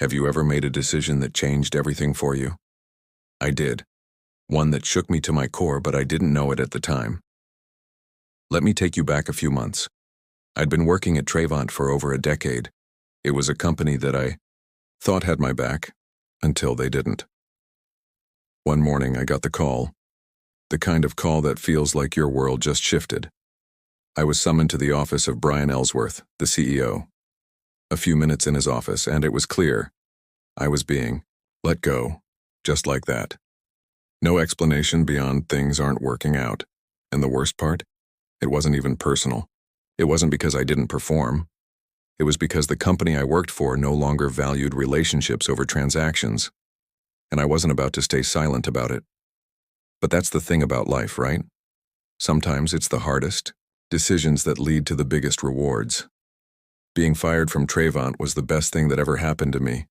Have you ever made a decision that changed everything for you? I did. One that shook me to my core, but I didn't know it at the time. Let me take you back a few months. I'd been working at Trayvant for over a decade. It was a company that I thought had my back, until they didn't. One morning I got the call. The kind of call that feels like your world just shifted. I was summoned to the office of Brian Ellsworth, the CEO. A few minutes in his office, and it was clear. I was being let go, just like that. No explanation beyond things aren't working out. And the worst part? It wasn't even personal. It wasn't because I didn't perform. It was because the company I worked for no longer valued relationships over transactions. And I wasn't about to stay silent about it. But that's the thing about life, right? Sometimes it's the hardest decisions that lead to the biggest rewards. Being fired from Trayvant was the best thing that ever happened to me.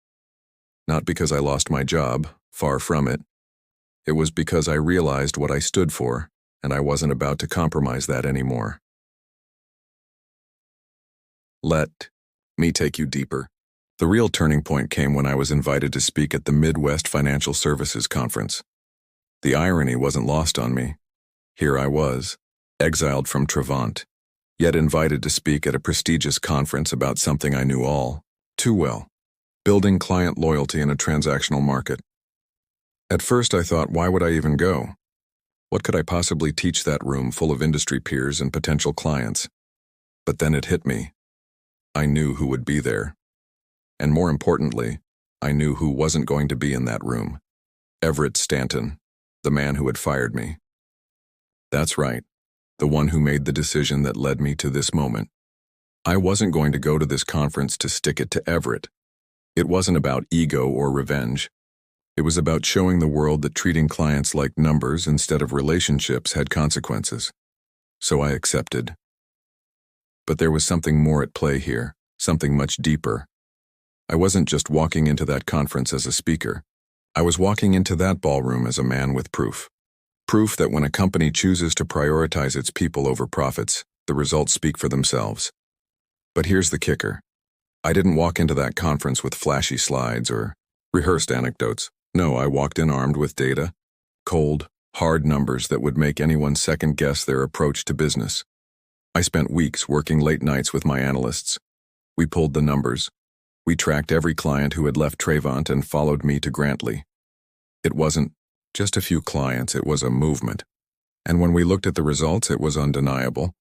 Not because I lost my job, far from it. It was because I realized what I stood for, and I wasn't about to compromise that anymore. Let me take you deeper. The real turning point came when I was invited to speak at the Midwest Financial Services Conference. The irony wasn't lost on me. Here I was, exiled from Trayvant, yet invited to speak at a prestigious conference about something I knew all too well: building client loyalty in a transactional market. At first I thought, why would I even go? What could I possibly teach that room full of industry peers and potential clients? But then it hit me. I knew who would be there. And more importantly, I knew who wasn't going to be in that room. Everett Stanton, the man who had fired me. That's right, the one who made the decision that led me to this moment. I wasn't going to go to this conference to stick it to Everett. It wasn't about ego or revenge. It was about showing the world that treating clients like numbers instead of relationships had consequences. So I accepted. But there was something more at play here, something much deeper. I wasn't just walking into that conference as a speaker. I was walking into that ballroom as a man with proof. Proof that when a company chooses to prioritize its people over profits, the results speak for themselves. But here's the kicker. I didn't walk into that conference with flashy slides or rehearsed anecdotes. No, I walked in armed with data, cold, hard numbers that would make anyone second-guess their approach to business. I spent weeks working late nights with my analysts. We pulled the numbers. We tracked every client who had left Trayvant and followed me to Grantley. It wasn't just a few clients, it was a movement. And when we looked at the results, it was undeniable.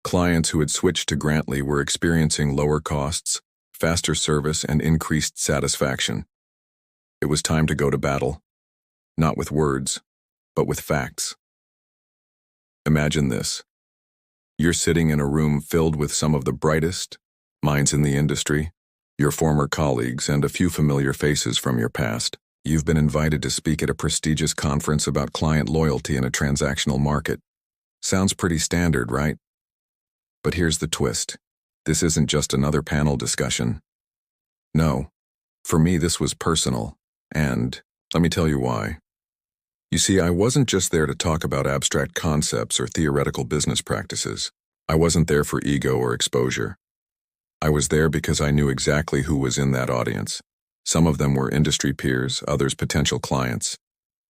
Clients who had switched to Grantley were experiencing lower costs, faster service, and increased satisfaction. It was time to go to battle. Not with words, but with facts. Imagine this. You're sitting in a room filled with some of the brightest minds in the industry, your former colleagues, and a few familiar faces from your past. You've been invited to speak at a prestigious conference about client loyalty in a transactional market. Sounds pretty standard, right? But here's the twist. This isn't just another panel discussion. No, for me this was personal, and let me tell you why. You see, I wasn't just there to talk about abstract concepts or theoretical business practices. I wasn't there for ego or exposure. I was there because I knew exactly who was in that audience. Some of them were industry peers, others potential clients.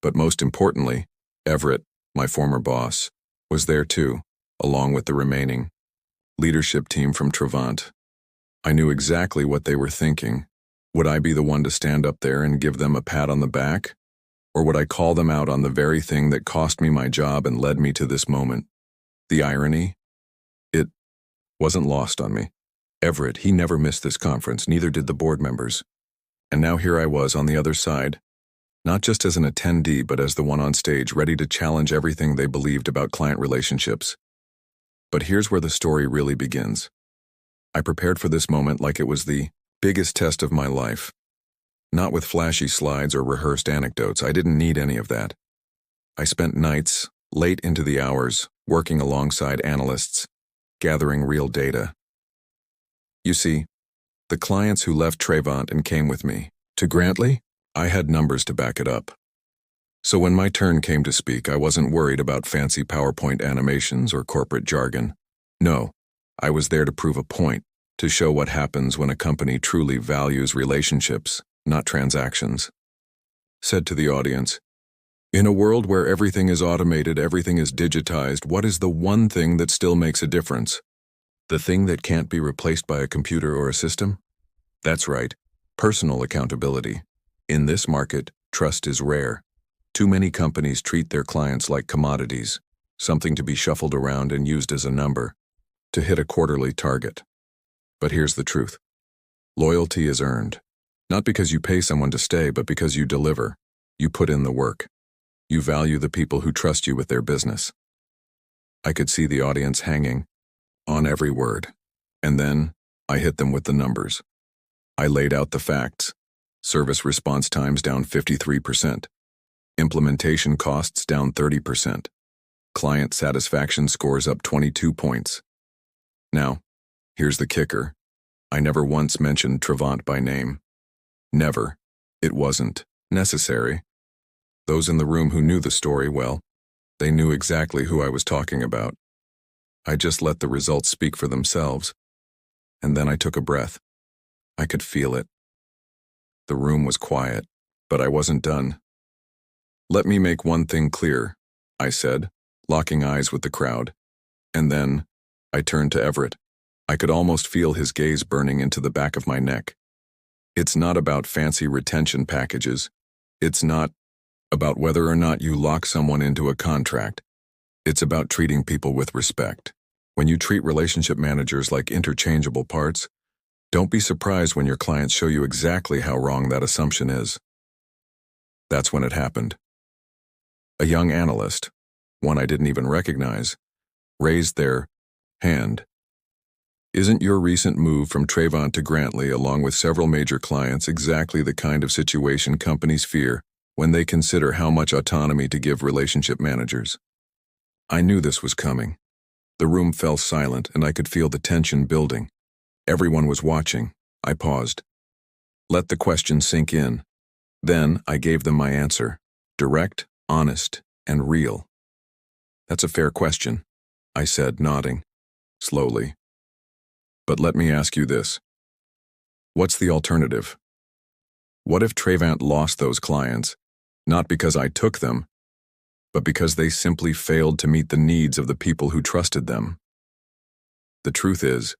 But most importantly, Everett, my former boss, was there too, along with the remaining leadership team from Trayvant. I knew exactly what they were thinking. Would I be the one to stand up there and give them a pat on the back? Or would I call them out on the very thing that cost me my job and led me to this moment? The irony? It wasn't lost on me. Everett, he never missed this conference, neither did the board members. And now here I was on the other side, not just as an attendee, but as the one on stage ready to challenge everything they believed about client relationships. But here's where the story really begins. I prepared for this moment like it was the biggest test of my life. Not with flashy slides or rehearsed anecdotes. I didn't need any of that. I spent nights, late into the hours, working alongside analysts, gathering real data. You see, the clients who left Trayvant and came with me to Grantley, I had numbers to back it up. So when my turn came to speak, I wasn't worried about fancy PowerPoint animations or corporate jargon. No, I was there to prove a point, to show what happens when a company truly values relationships, not transactions. Said to the audience, "In a world where everything is automated, everything is digitized, what is the one thing that still makes a difference? The thing that can't be replaced by a computer or a system? That's right, personal accountability. In this market, trust is rare. Too many companies treat their clients like commodities, something to be shuffled around and used as a number to hit a quarterly target. But here's the truth. Loyalty is earned, not because you pay someone to stay, but because you deliver. You put in the work. You value the people who trust you with their business." I could see the audience hanging on every word, and then I hit them with the numbers. I laid out the facts. Service response times down 53%. Implementation costs down 30%. Client satisfaction scores up 22 points. Now, here's the kicker. I never once mentioned Trevant by name. Never. It wasn't necessary. Those in the room who knew the story, well, they knew exactly who I was talking about. I just let the results speak for themselves. And then I took a breath. I could feel it. The room was quiet, but I wasn't done. "Let me make one thing clear," I said, locking eyes with the crowd. And then I turned to Everett. I could almost feel his gaze burning into the back of my neck. "It's not about fancy retention packages. It's not about whether or not you lock someone into a contract. It's about treating people with respect. When you treat relationship managers like interchangeable parts, don't be surprised when your clients show you exactly how wrong that assumption is." That's when it happened. A young analyst, one I didn't even recognize, raised their hand. "Isn't your recent move from Trevant to Grantley, along with several major clients, exactly the kind of situation companies fear when they consider how much autonomy to give relationship managers?" I knew this was coming. The room fell silent, and I could feel the tension building. Everyone was watching. I paused. Let the question sink in. Then I gave them my answer. Direct, honest, and real. "That's a fair question," I said, nodding, slowly. "But let me ask you this. What's the alternative? What if Trevant lost those clients, not because I took them, but because they simply failed to meet the needs of the people who trusted them?" The truth is,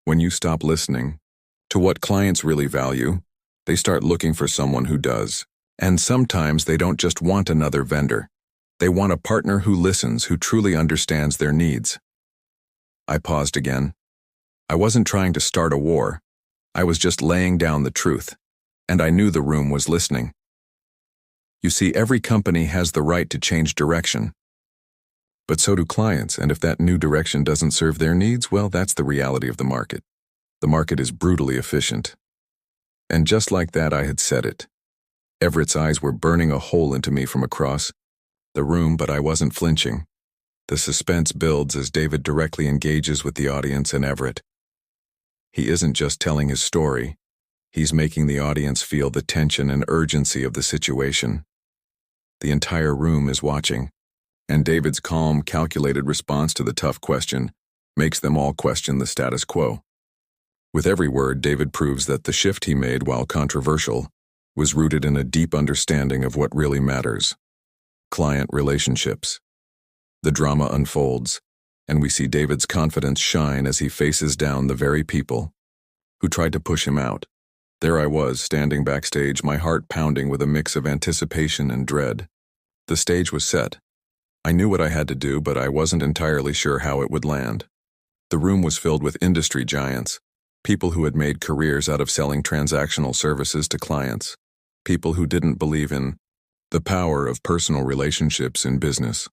when you stop listening to what clients really value, they start looking for someone who does. And sometimes they don't just want another vendor. They want a partner who listens, who truly understands their needs. I paused again. I wasn't trying to start a war. I was just laying down the truth, and I knew the room was listening. You see, every company has the right to change direction. But so do clients, and if that new direction doesn't serve their needs, well, that's the reality of the market. The market is brutally efficient. And just like that, I had said it. Everett's eyes were burning a hole into me from across the room, but I wasn't flinching. The suspense builds as David directly engages with the audience and Everett. He isn't just telling his story. He's making the audience feel the tension and urgency of the situation. The entire room is watching, and David's calm, calculated response to the tough question makes them all question the status quo. With every word, David proves that the shift he made, while controversial, was rooted in a deep understanding of what really matters: client relationships. The drama unfolds, and we see David's confidence shine as he faces down the very people who tried to push him out. There I was, standing backstage, my heart pounding with a mix of anticipation and dread. The stage was set. I knew what I had to do, but I wasn't entirely sure how it would land. The room was filled with industry giants, people who had made careers out of selling transactional services to clients, people who didn't believe in the power of personal relationships in business.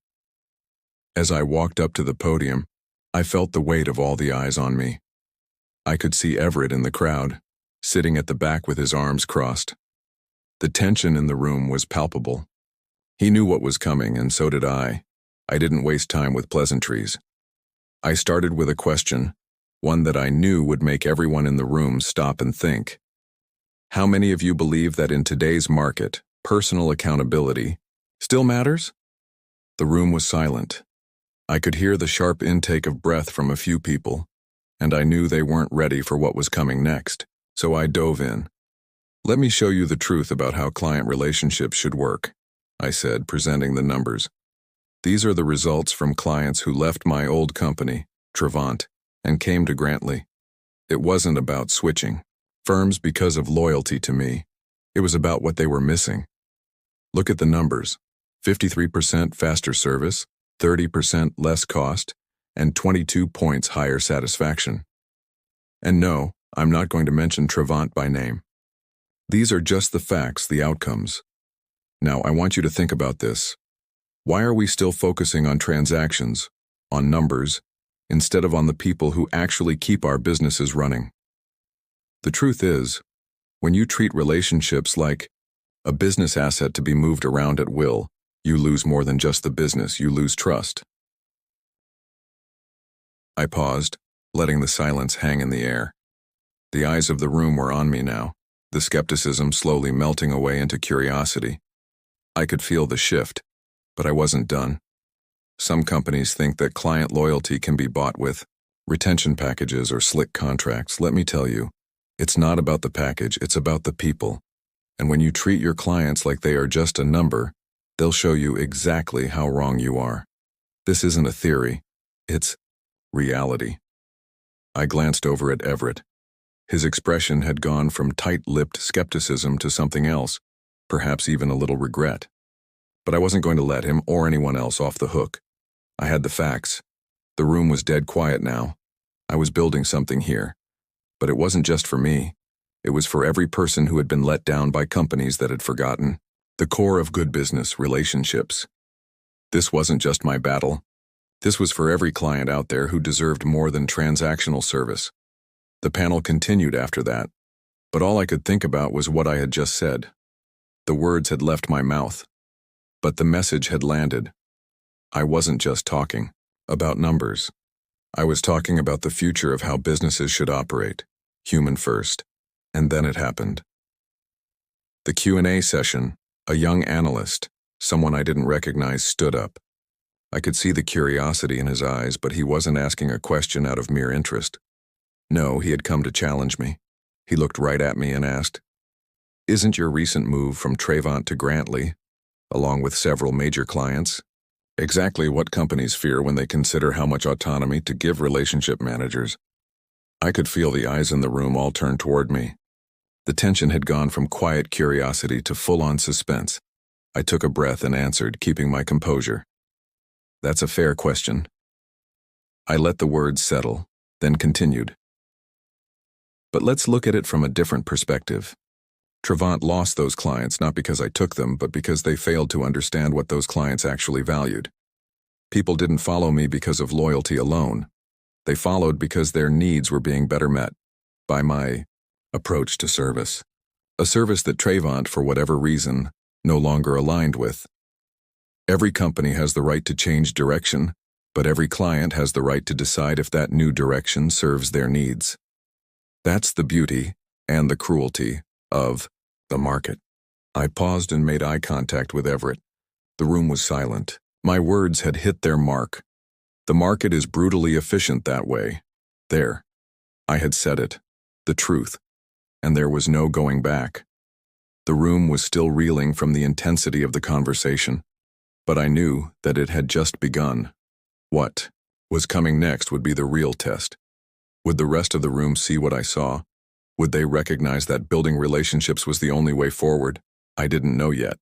As I walked up to the podium, I felt the weight of all the eyes on me. I could see Everett in the crowd, sitting at the back with his arms crossed. The tension in the room was palpable. He knew what was coming, and so did I. I didn't waste time with pleasantries. I started with a question, one that I knew would make everyone in the room stop and think. How many of you believe that in today's market, personal accountability still matters? The room was silent. I could hear the sharp intake of breath from a few people, and I knew they weren't ready for what was coming next, so I dove in. Let me show you the truth about how client relationships should work, I said, presenting the numbers. These are the results from clients who left my old company, Trevant, and came to Grantley. It wasn't about switching firms because of loyalty to me. It was about what they were missing. Look at the numbers. 53% faster service, 30% less cost, and 22 points higher satisfaction. And no, I'm not going to mention Trevant by name. These are just the facts, the outcomes. Now, I want you to think about this. Why are we still focusing on transactions, on numbers, instead of on the people who actually keep our businesses running? The truth is, when you treat relationships like a business asset to be moved around at will, you lose more than just the business, you lose trust. I paused, letting the silence hang in the air. The eyes of the room were on me now, the skepticism slowly melting away into curiosity. I could feel the shift, but I wasn't done. Some companies think that client loyalty can be bought with retention packages or slick contracts. Let me tell you, it's not about the package, it's about the people. And when you treat your clients like they are just a number, they'll show you exactly how wrong you are. This isn't a theory, it's reality. I glanced over at Everett. His expression had gone from tight-lipped skepticism to something else, perhaps even a little regret. But I wasn't going to let him or anyone else off the hook. I had the facts. The room was dead quiet now. I was building something here. But it wasn't just for me. It was for every person who had been let down by companies that had forgotten the core of good business, relationships. This wasn't just my battle. This was for every client out there who deserved more than transactional service. The panel continued after that, but all I could think about was what I had just said. The words had left my mouth, but the message had landed. I wasn't just talking about numbers. I was talking about the future of how businesses should operate, human first. And then it happened. The Q&A session, a young analyst, someone I didn't recognize, stood up. I could see the curiosity in his eyes, but he wasn't asking a question out of mere interest. No, he had come to challenge me. He looked right at me and asked, "Isn't your recent move from Trevant to Grantley, along with several major clients, exactly what companies fear when they consider how much autonomy to give relationship managers?" I could feel the eyes in the room all turn toward me. The tension had gone from quiet curiosity to full-on suspense. I took a breath and answered, keeping my composure. "That's a fair question." I let the words settle, then continued. "But let's look at it from a different perspective. Trevant lost those clients not because I took them, but because they failed to understand what those clients actually valued. People didn't follow me because of loyalty alone. They followed because their needs were being better met by my approach to service. A service that Trevant, for whatever reason, no longer aligned with. Every company has the right to change direction, but every client has the right to decide if that new direction serves their needs. That's the beauty and the cruelty of the market." I paused and made eye contact with Everett. The room was silent. My words had hit their mark. The market is brutally efficient that way. There. I had said it. The truth. And there was no going back. The room was still reeling from the intensity of the conversation, but I knew that it had just begun. What was coming next would be the real test. Would the rest of the room see what I saw? Would they recognize that building relationships was the only way forward? I didn't know yet.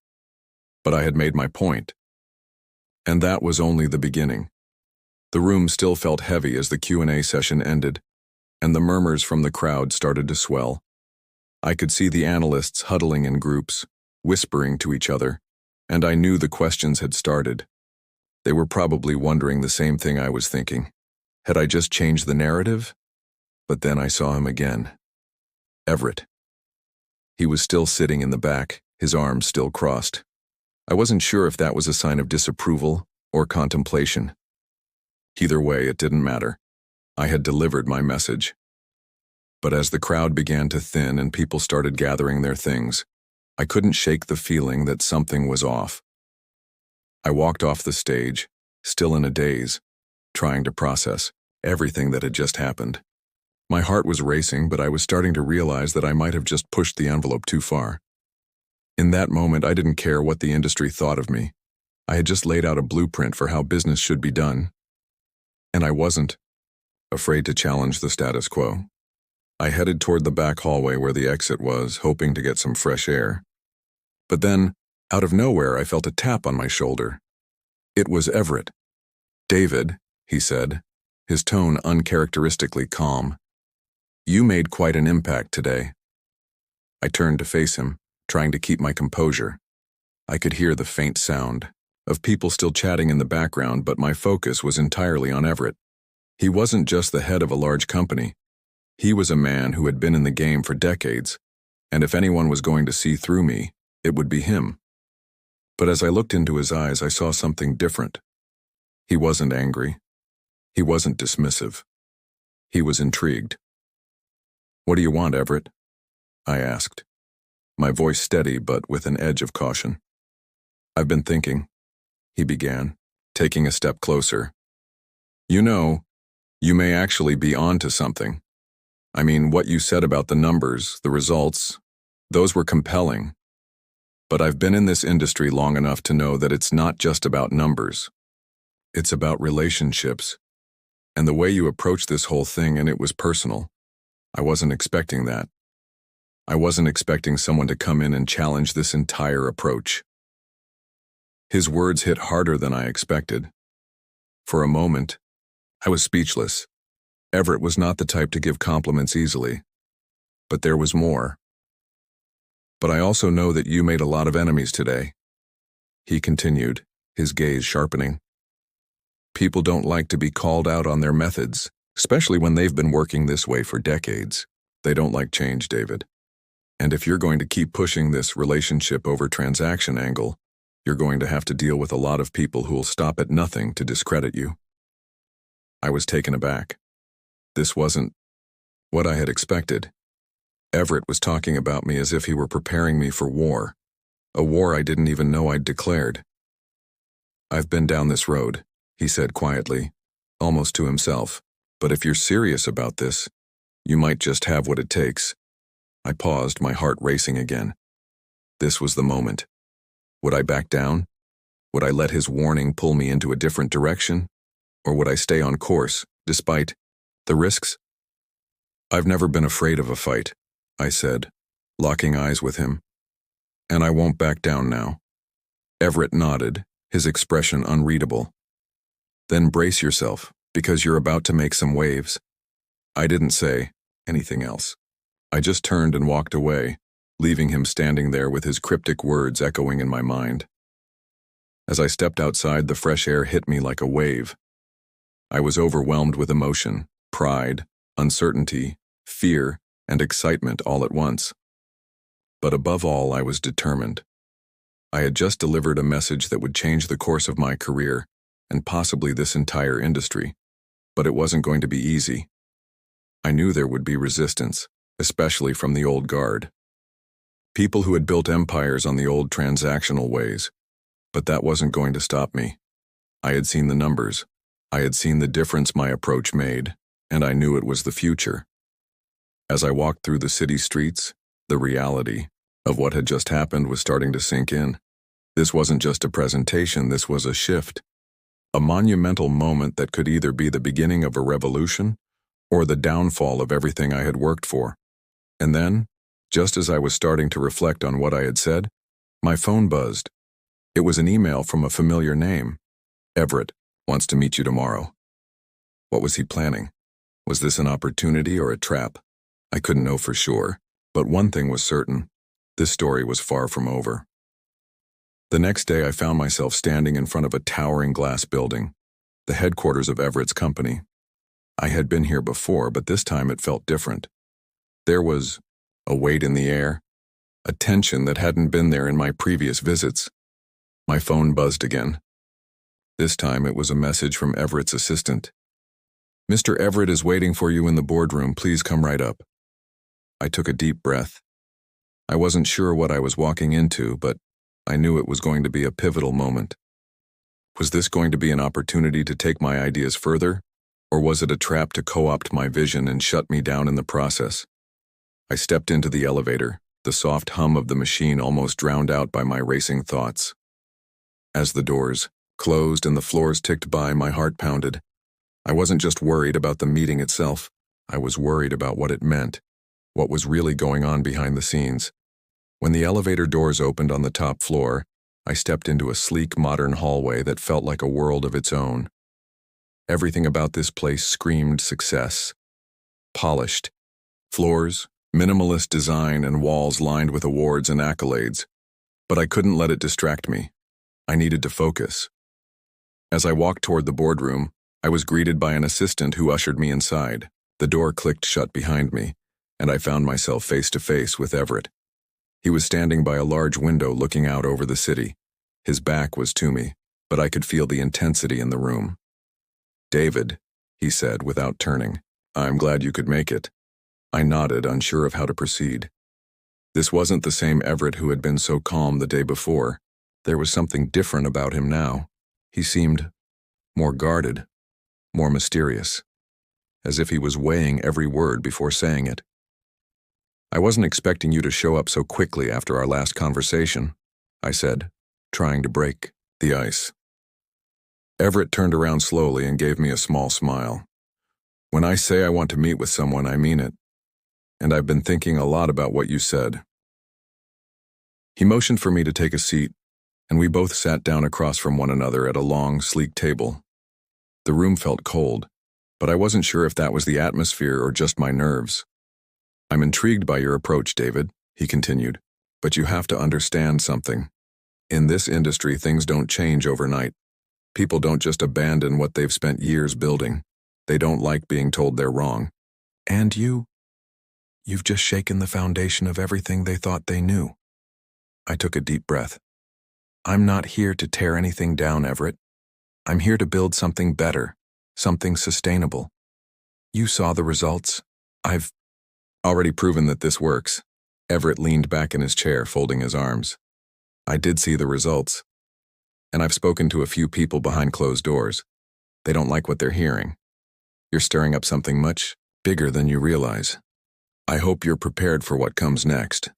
But I had made my point. And that was only the beginning. The room still felt heavy as the Q&A session ended, and the murmurs from the crowd started to swell. I could see the analysts huddling in groups, whispering to each other, and I knew the questions had started. They were probably wondering the same thing I was thinking. Had I just changed the narrative? But then I saw him again. Everett. He was still sitting in the back, his arms still crossed. I wasn't sure if that was a sign of disapproval or contemplation. Either way, it didn't matter. I had delivered my message. But as the crowd began to thin and people started gathering their things, I couldn't shake the feeling that something was off. I walked off the stage, still in a daze, trying to process everything that had just happened. My heart was racing, but I was starting to realize that I might have just pushed the envelope too far. In that moment, I didn't care what the industry thought of me. I had just laid out a blueprint for how business should be done. And I wasn't afraid to challenge the status quo. I headed toward the back hallway where the exit was, hoping to get some fresh air. But then, out of nowhere, I felt a tap on my shoulder. It was Everett. "David," he said, his tone uncharacteristically calm. "You made quite an impact today." I turned to face him, trying to keep my composure. I could hear the faint sound of people still chatting in the background, but my focus was entirely on Everett. He wasn't just the head of a large company. He was a man who had been in the game for decades, and if anyone was going to see through me, it would be him. But as I looked into his eyes, I saw something different. He wasn't angry. He wasn't dismissive. He was intrigued. "What do you want, Everett?" I asked, my voice steady but with an edge of caution. "I've been thinking," he began, taking a step closer. "You know, you may actually be onto something. I mean, what you said about the numbers, the results, those were compelling. But I've been in this industry long enough to know that it's not just about numbers. It's about relationships. And the way you approached this whole thing, and it was personal. I wasn't expecting that. I wasn't expecting someone to come in and challenge this entire approach." His words hit harder than I expected. For a moment, I was speechless. Everett was not the type to give compliments easily. But there was more. "But I also know that you made a lot of enemies today," he continued, his gaze sharpening. "People don't like to be called out on their methods, especially when they've been working this way for decades. They don't like change, David. And if you're going to keep pushing this relationship over transaction angle, you're going to have to deal with a lot of people who'll stop at nothing to discredit you." I was taken aback. This wasn't what I had expected. Everett was talking about me as if he were preparing me for war, a war I didn't even know I'd declared. "I've been down this road," he said quietly, almost to himself. "But if you're serious about this, you might just have what it takes." I paused, my heart racing again. This was the moment. Would I back down? Would I let his warning pull me into a different direction? Or would I stay on course, despite the risks? "I've never been afraid of a fight," I said, locking eyes with him. "And I won't back down now." Everett nodded, his expression unreadable. "Then brace yourself, because you're about to make some waves." I didn't say anything else. I just turned and walked away, leaving him standing there with his cryptic words echoing in my mind. As I stepped outside, the fresh air hit me like a wave. I was overwhelmed with emotion, pride, uncertainty, fear, and excitement all at once. But above all, I was determined. I had just delivered a message that would change the course of my career, and possibly this entire industry. But it wasn't going to be easy. I knew there would be resistance, especially from the old guard. People who had built empires on the old transactional ways. But that wasn't going to stop me. I had seen the numbers. I had seen the difference my approach made, and I knew it was the future. As I walked through the city streets, the reality of what had just happened was starting to sink in. This wasn't just a presentation, this was a shift. A monumental moment that could either be the beginning of a revolution or the downfall of everything I had worked for. And then, just as I was starting to reflect on what I had said, my phone buzzed. It was an email from a familiar name. "Everett wants to meet you tomorrow." What was he planning? Was this an opportunity or a trap? I couldn't know for sure, but one thing was certain. This story was far from over. The next day, I found myself standing in front of a towering glass building, the headquarters of Everett's company. I had been here before, but this time it felt different. There was a weight in the air, a tension that hadn't been there in my previous visits. My phone buzzed again. This time it was a message from Everett's assistant. "Mr. Everett is waiting for you in the boardroom. Please come right up." I took a deep breath. I wasn't sure what I was walking into, but I knew it was going to be a pivotal moment. Was this going to be an opportunity to take my ideas further, Or was it a trap to co-opt my vision and shut me down in the process? I stepped into the elevator, the soft hum of the machine almost drowned out by my racing thoughts. As the doors closed and the floors ticked by, my heart pounded. I wasn't just worried about the meeting itself. I was worried about what it meant, what was really going on behind the scenes. When the elevator doors opened on the top floor, I stepped into a sleek, modern hallway that felt like a world of its own. Everything about this place screamed success. Polished. Floors, minimalist design, and walls lined with awards and accolades. But I couldn't let it distract me. I needed to focus. As I walked toward the boardroom, I was greeted by an assistant who ushered me inside. The door clicked shut behind me, and I found myself face to face with Everett. He was standing by a large window looking out over the city. His back was to me, but I could feel the intensity in the room. "David," he said without turning, "I'm glad you could make it." I nodded, unsure of how to proceed. This wasn't the same Everett who had been so calm the day before. There was something different about him now. He seemed more guarded, more mysterious, as if he was weighing every word before saying it. "I wasn't expecting you to show up so quickly after our last conversation," I said, trying to break the ice. Everett turned around slowly and gave me a small smile. "When I say I want to meet with someone, I mean it. And I've been thinking a lot about what you said." He motioned for me to take a seat, and we both sat down across from one another at a long, sleek table. The room felt cold, but I wasn't sure if that was the atmosphere or just my nerves. "I'm intrigued by your approach, David," he continued, "but you have to understand something. In this industry, things don't change overnight. People don't just abandon what they've spent years building. They don't like being told they're wrong. And you've just shaken the foundation of everything they thought they knew." I took a deep breath. "I'm not here to tear anything down, Everett. I'm here to build something better, something sustainable. You saw the results. I've already proven that this works." Everett leaned back in his chair, folding his arms. "I did see the results. And I've spoken to a few people behind closed doors. They don't like what they're hearing. You're stirring up something much bigger than you realize. I hope you're prepared for what comes next."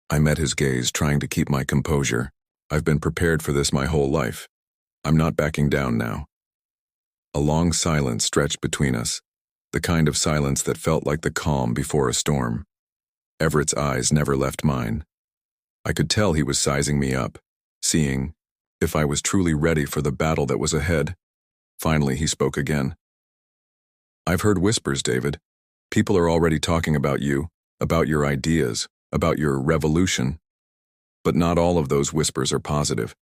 I met his gaze, trying to keep my composure. "I've been prepared for this my whole life. I'm not backing down now." A long silence stretched between us, the kind of silence that felt like the calm before a storm. Everett's eyes never left mine. I could tell he was sizing me up, seeing if I was truly ready for the battle that was ahead. Finally, he spoke again. "I've heard whispers, David. People are already talking about you, about your ideas, about your revolution. But not all of those whispers are positive.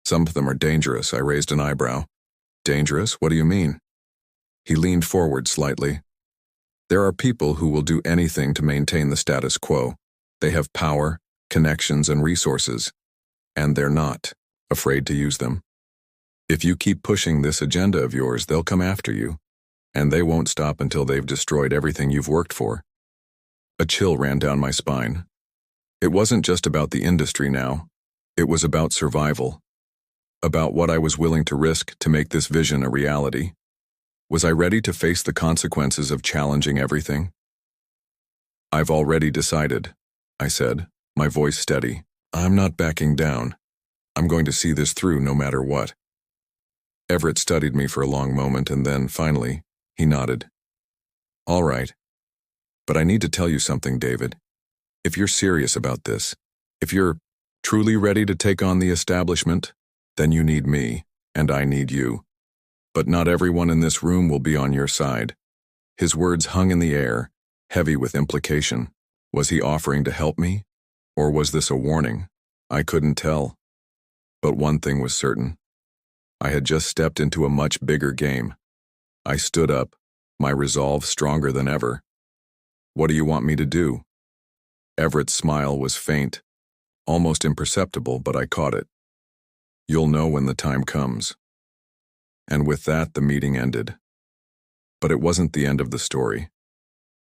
Some of them are dangerous." I raised an eyebrow. "Dangerous? What do you mean?" He leaned forward slightly. "There are people who will do anything to maintain the status quo. They have power, connections, and resources, and they're not afraid to use them. If you keep pushing this agenda of yours, they'll come after you, and they won't stop until they've destroyed everything you've worked for." A chill ran down my spine. It wasn't just about the industry now. It was about survival. About what I was willing to risk to make this vision a reality. Was I ready to face the consequences of challenging everything? "I've already decided," I said, my voice steady. "I'm not backing down. I'm going to see this through no matter what." Everett studied me for a long moment, and then, finally, he nodded. "All right. But I need to tell you something, David. If you're serious about this, if you're truly ready to take on the establishment, then you need me, and I need you. But not everyone in this room will be on your side." His words hung in the air, heavy with implication. Was he offering to help me? Or was this a warning? I couldn't tell. But one thing was certain. I had just stepped into a much bigger game. I stood up, my resolve stronger than ever. "What do you want me to do?" Everett's smile was faint, almost imperceptible, but I caught it. "You'll know when the time comes." And with that, the meeting ended. But it wasn't the end of the story.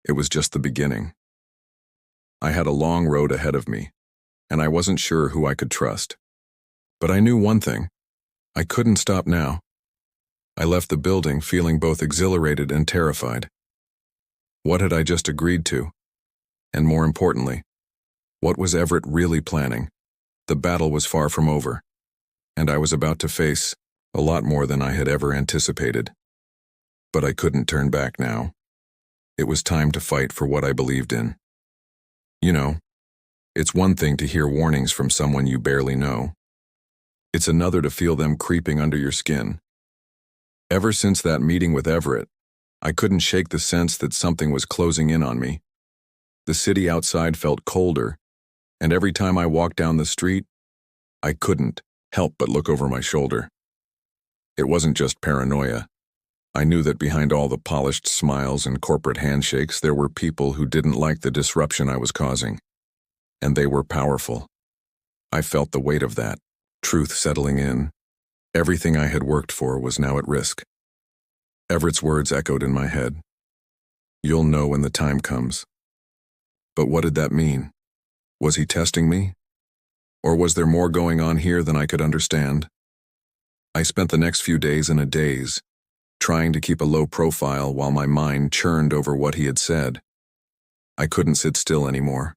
It was just the beginning. I had a long road ahead of me, and I wasn't sure who I could trust. But I knew one thing. I couldn't stop now. I left the building feeling both exhilarated and terrified. What had I just agreed to? And more importantly, what was Everett really planning? The battle was far from over, and I was about to face a lot more than I had ever anticipated. But I couldn't turn back now. It was time to fight for what I believed in. You know, it's one thing to hear warnings from someone you barely know. It's another to feel them creeping under your skin. Ever since that meeting with Everett, I couldn't shake the sense that something was closing in on me. The city outside felt colder, and every time I walked down the street, I couldn't help but look over my shoulder. It wasn't just paranoia. I knew that behind all the polished smiles and corporate handshakes, there were people who didn't like the disruption I was causing. And they were powerful. I felt the weight of that, truth settling in. Everything I had worked for was now at risk. Everett's words echoed in my head. You'll know when the time comes. But what did that mean? Was he testing me? Or was there more going on here than I could understand? I spent the next few days in a daze, trying to keep a low profile while my mind churned over what he had said. I couldn't sit still anymore.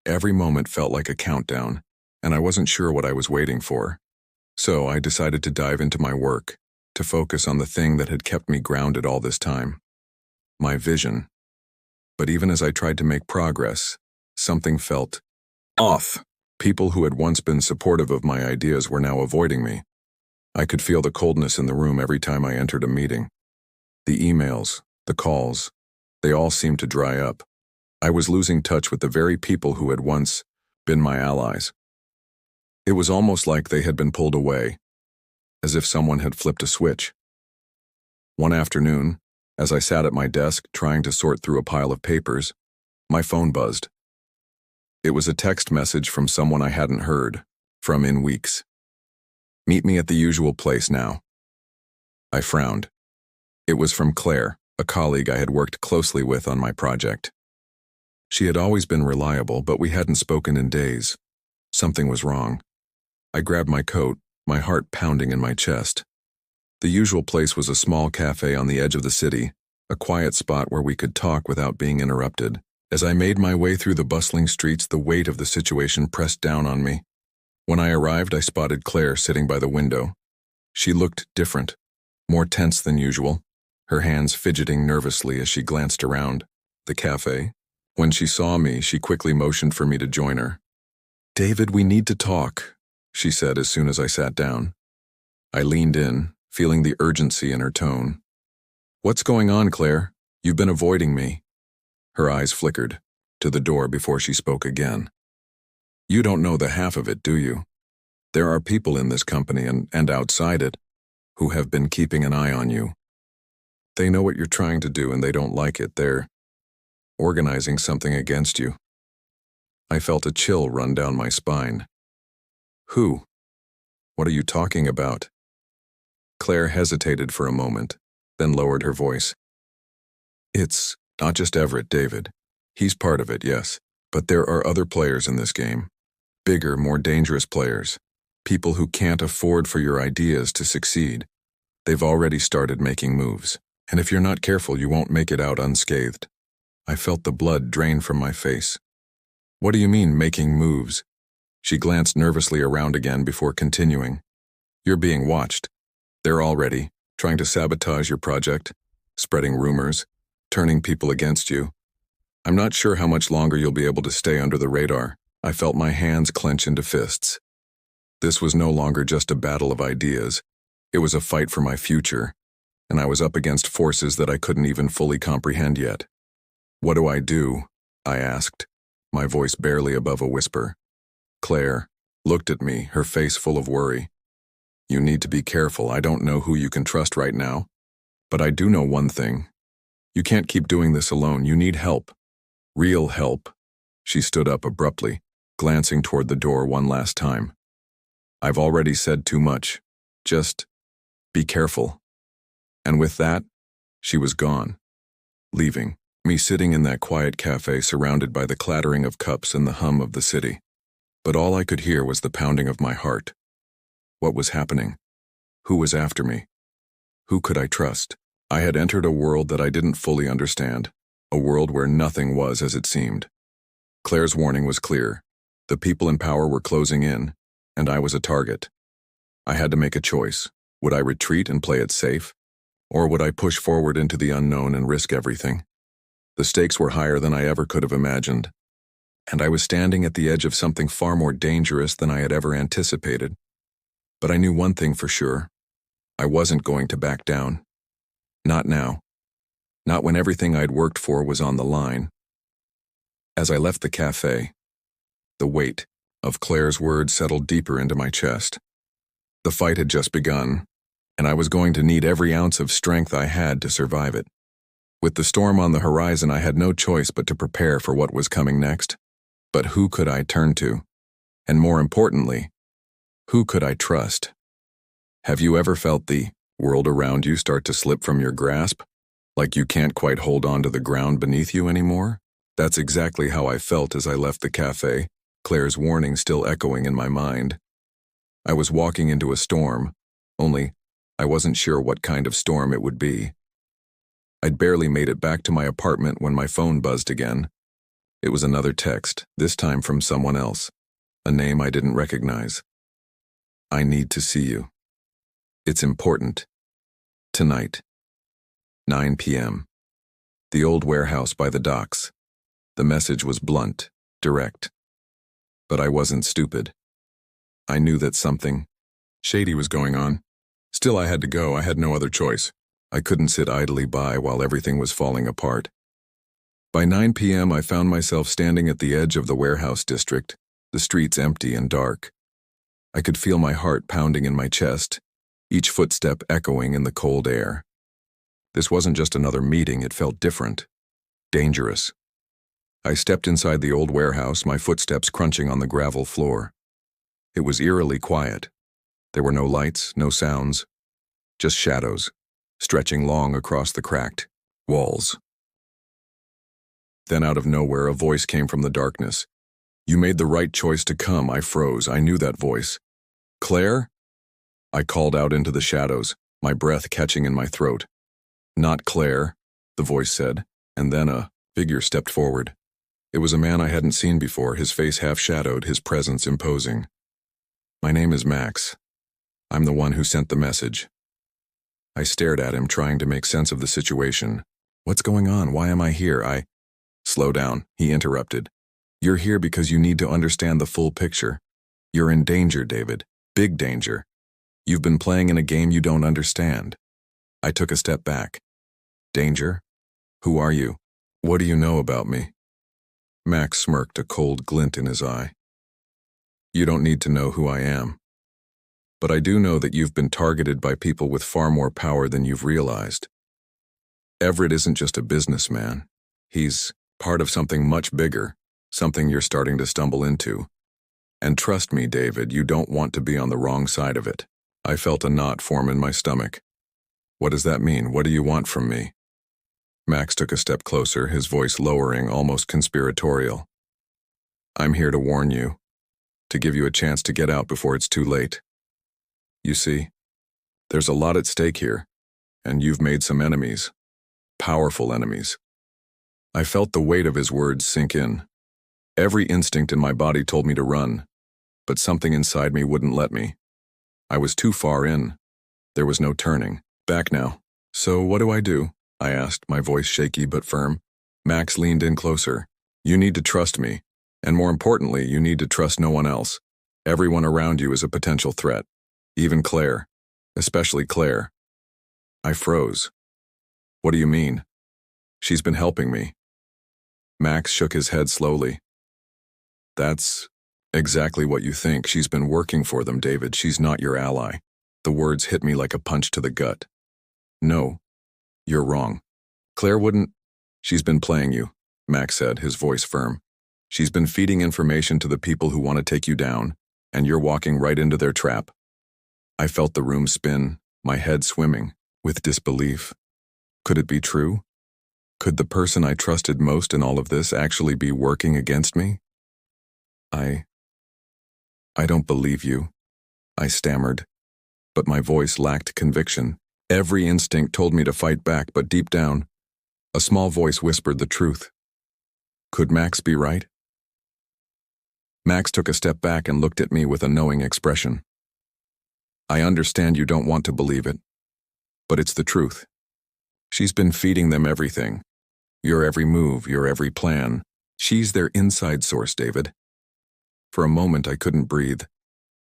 Every moment felt like a countdown, and I wasn't sure what I was waiting for. So I decided to dive into my work, to focus on the thing that had kept me grounded all this time. My vision. But even as I tried to make progress, something felt off. People who had once been supportive of my ideas were now avoiding me. I could feel the coldness in the room every time I entered a meeting. The emails, the calls, they all seemed to dry up. I was losing touch with the very people who had once been my allies. It was almost like they had been pulled away, as if someone had flipped a switch. One afternoon, as I sat at my desk trying to sort through a pile of papers, my phone buzzed. It was a text message from someone I hadn't heard from in weeks. Meet me at the usual place now. I frowned. It was from Claire, a colleague I had worked closely with on my project. She had always been reliable, but we hadn't spoken in days. Something was wrong. I grabbed my coat, my heart pounding in my chest. The usual place was a small cafe on the edge of the city, a quiet spot where we could talk without being interrupted. As I made my way through the bustling streets, the weight of the situation pressed down on me. When I arrived, I spotted Claire sitting by the window. She looked different, more tense than usual, her hands fidgeting nervously as she glanced around the cafe. When she saw me, she quickly motioned for me to join her. "David, we need to talk," she said as soon as I sat down. I leaned in, feeling the urgency in her tone. "What's going on, Claire? You've been avoiding me." Her eyes flickered to the door before she spoke again. "You don't know the half of it, do you? There are people in this company and outside it who have been keeping an eye on you. They know what you're trying to do and they don't like it. They're organizing something against you." I felt a chill run down my spine. "Who? What are you talking about?" Claire hesitated for a moment, then lowered her voice. "It's not just Everett, David. He's part of it, yes, but there are other players in this game. Bigger, more dangerous players. People who can't afford for your ideas to succeed. They've already started making moves, and if you're not careful, you won't make it out unscathed." I felt the blood drain from my face. "What do you mean, making moves?" She glanced nervously around again before continuing. "You're being watched. They're already trying to sabotage your project, spreading rumors, turning people against you. I'm not sure how much longer you'll be able to stay under the radar." I felt my hands clench into fists. This was no longer just a battle of ideas. It was a fight for my future, and I was up against forces that I couldn't even fully comprehend yet. "What do I do?" I asked, my voice barely above a whisper. Claire looked at me, her face full of worry. "You need to be careful. I don't know who you can trust right now, but I do know one thing. You can't keep doing this alone. You need help. Real help." She stood up abruptly, glancing toward the door one last time. "I've already said too much. Just be careful." And with that, she was gone, leaving me sitting in that quiet cafe surrounded by the clattering of cups and the hum of the city. But all I could hear was the pounding of my heart. What was happening? Who was after me? Who could I trust? I had entered a world that I didn't fully understand, a world where nothing was as it seemed. Claire's warning was clear. The people in power were closing in, and I was a target. I had to make a choice. Would I retreat and play it safe? Or would I push forward into the unknown and risk everything? The stakes were higher than I ever could have imagined, and I was standing at the edge of something far more dangerous than I had ever anticipated. But I knew one thing for sure. I wasn't going to back down. Not now. Not when everything I'd worked for was on the line. As I left the cafe, the weight of Claire's words settled deeper into my chest. The fight had just begun, and I was going to need every ounce of strength I had to survive it. With the storm on the horizon, I had no choice but to prepare for what was coming next. But who could I turn to? And more importantly, who could I trust? Have you ever felt the world around you start to slip from your grasp? Like you can't quite hold on to the ground beneath you anymore? That's exactly how I felt as I left the cafe, Claire's warning still echoing in my mind. I was walking into a storm, only I wasn't sure what kind of storm it would be. I'd barely made it back to my apartment when my phone buzzed again. It was another text, this time from someone else, a name I didn't recognize. I need to see you. It's important. Tonight. 9 p.m. The old warehouse by the docks. The message was blunt, direct. But I wasn't stupid. I knew that something shady was going on. Still, I had to go. I had no other choice. I couldn't sit idly by while everything was falling apart. By 9 p.m., I found myself standing at the edge of the warehouse district, the streets empty and dark. I could feel my heart pounding in my chest, each footstep echoing in the cold air. This wasn't just another meeting, it felt different, dangerous. I stepped inside the old warehouse, my footsteps crunching on the gravel floor. It was eerily quiet. There were no lights, no sounds, just shadows, stretching long across the cracked walls. Then out of nowhere, a voice came from the darkness. You made the right choice to come. I froze. I knew that voice. Claire? I called out into the shadows, my breath catching in my throat. Not Claire, the voice said, and then a figure stepped forward. It was a man I hadn't seen before, his face half-shadowed, his presence imposing. My name is Max. I'm the one who sent the message. I stared at him, trying to make sense of the situation. What's going on? Why am I here? Slow down, he interrupted. You're here because you need to understand the full picture. You're in danger, David. Big danger. You've been playing in a game you don't understand. I took a step back. Danger? Who are you? What do you know about me? Max smirked, a cold glint in his eye. You don't need to know who I am. But I do know that you've been targeted by people with far more power than you've realized. Everett isn't just a businessman. He's part of something much bigger, something you're starting to stumble into. And trust me, David, you don't want to be on the wrong side of it. I felt a knot form in my stomach. What does that mean? What do you want from me? Max took a step closer, his voice lowering, almost conspiratorial. I'm here to warn you, to give you a chance to get out before it's too late. You see, there's a lot at stake here, and you've made some enemies, powerful enemies. I felt the weight of his words sink in. Every instinct in my body told me to run, but something inside me wouldn't let me. I was too far in. There was no turning back now. So what do I do? I asked, my voice shaky but firm. Max leaned in closer. You need to trust me, and more importantly, you need to trust no one else. Everyone around you is a potential threat. Even Claire. Especially Claire. I froze. What do you mean? She's been helping me. Max shook his head slowly. That's exactly what you think. She's been working for them, David. She's not your ally. The words hit me like a punch to the gut. No, you're wrong. Claire wouldn't. She's been playing you, Max said, his voice firm. She's been feeding information to the people who want to take you down, and you're walking right into their trap. I felt the room spin, my head swimming, with disbelief. Could it be true? Could the person I trusted most in all of this actually be working against me? I don't believe you, I stammered, but my voice lacked conviction. Every instinct told me to fight back, but deep down, a small voice whispered the truth. Could Max be right? Max took a step back and looked at me with a knowing expression. I understand you don't want to believe it, but it's the truth. She's been feeding them everything. Your every move, your every plan. She's their inside source, David. For a moment, I couldn't breathe.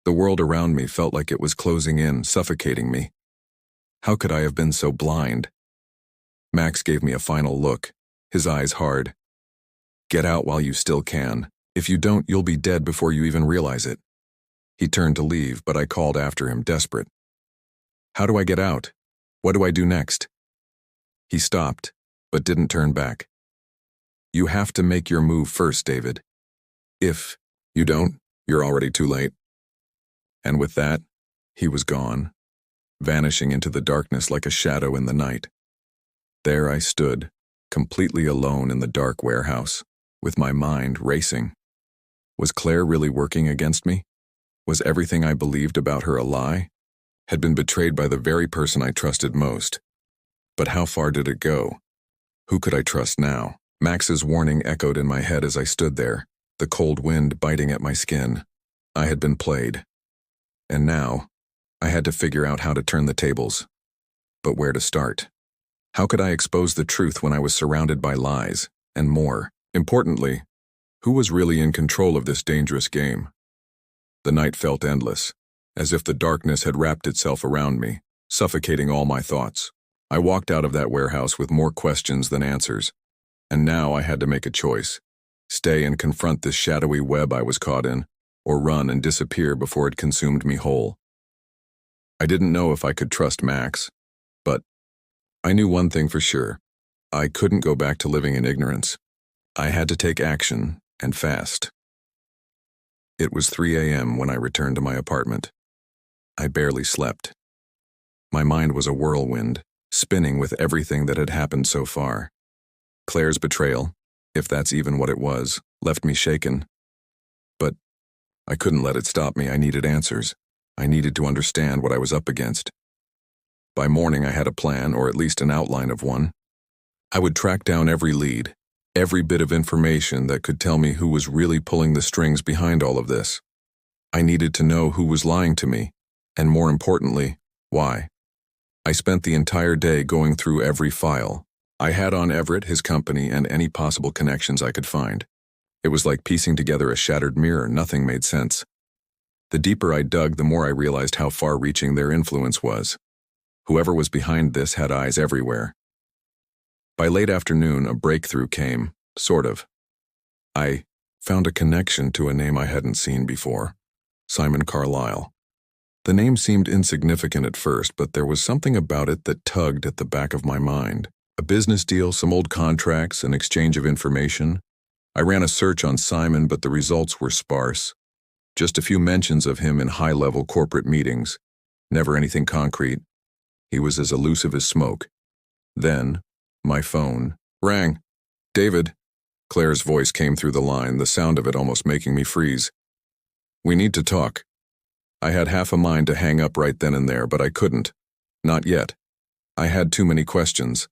The world around me felt like it was closing in, suffocating me. How could I have been so blind? Max gave me a final look, his eyes hard. Get out while you still can. If you don't, you'll be dead before you even realize it. He turned to leave, but I called after him, desperate. How do I get out? What do I do next? He stopped, but didn't turn back. You have to make your move first, David. If you don't, you're already too late. And with that, he was gone, vanishing into the darkness like a shadow in the night. There I stood, completely alone in the dark warehouse, with my mind racing. Was Claire really working against me? Was everything I believed about her a lie? Had been betrayed by the very person I trusted most. But how far did it go? Who could I trust now? Max's warning echoed in my head as I stood there, the cold wind biting at my skin. I had been played. And now, I had to figure out how to turn the tables. But where to start? How could I expose the truth when I was surrounded by lies, and more, importantly, who was really in control of this dangerous game? The night felt endless, as if the darkness had wrapped itself around me, suffocating all my thoughts. I walked out of that warehouse with more questions than answers, and now I had to make a choice. Stay and confront this shadowy web I was caught in, or run and disappear before it consumed me whole. I didn't know if I could trust Max, but I knew one thing for sure. I couldn't go back to living in ignorance. I had to take action, and fast. It was 3 a.m. when I returned to my apartment. I barely slept. My mind was a whirlwind, spinning with everything that had happened so far. Claire's betrayal, if that's even what it was, left me shaken. But I couldn't let it stop me. I needed answers. I needed to understand what I was up against. By morning, I had a plan, or at least an outline of one. I would track down every lead, every bit of information that could tell me who was really pulling the strings behind all of this. I needed to know who was lying to me, and more importantly, why. I spent the entire day going through every file. I had on Everett, his company, and any possible connections I could find. It was like piecing together a shattered mirror. Nothing made sense. The deeper I dug, the more I realized how far-reaching their influence was. Whoever was behind this had eyes everywhere. By late afternoon, a breakthrough came, sort of. I found a connection to a name I hadn't seen before, Simon Carlyle. The name seemed insignificant at first, but there was something about it that tugged at the back of my mind. A business deal, some old contracts, an exchange of information. I ran a search on Simon, but the results were sparse. Just a few mentions of him in high-level corporate meetings. Never anything concrete. He was as elusive as smoke. Then, my phone rang. David. Claire's voice came through the line, the sound of it almost making me freeze. We need to talk. I had half a mind to hang up right then and there, but I couldn't. Not yet. I had too many questions.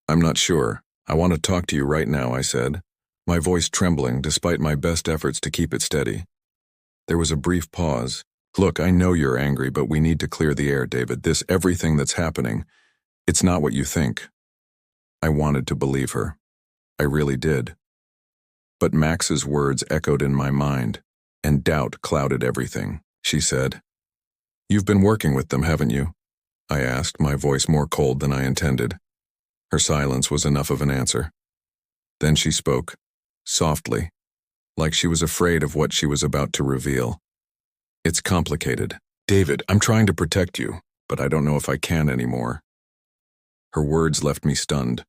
I'm not sure. I want to talk to you right now, I said, my voice trembling despite my best efforts to keep it steady. There was a brief pause. Look, I know you're angry, but we need to clear the air, David. Everything that's happening, it's not what you think. I wanted to believe her. I really did. But Max's words echoed in my mind, and doubt clouded everything. She said, You've been working with them, haven't you? I asked, my voice more cold than I intended. Her silence was enough of an answer. Then she spoke, softly, like she was afraid of what she was about to reveal. It's complicated. David, I'm trying to protect you, but I don't know if I can anymore. Her words left me stunned.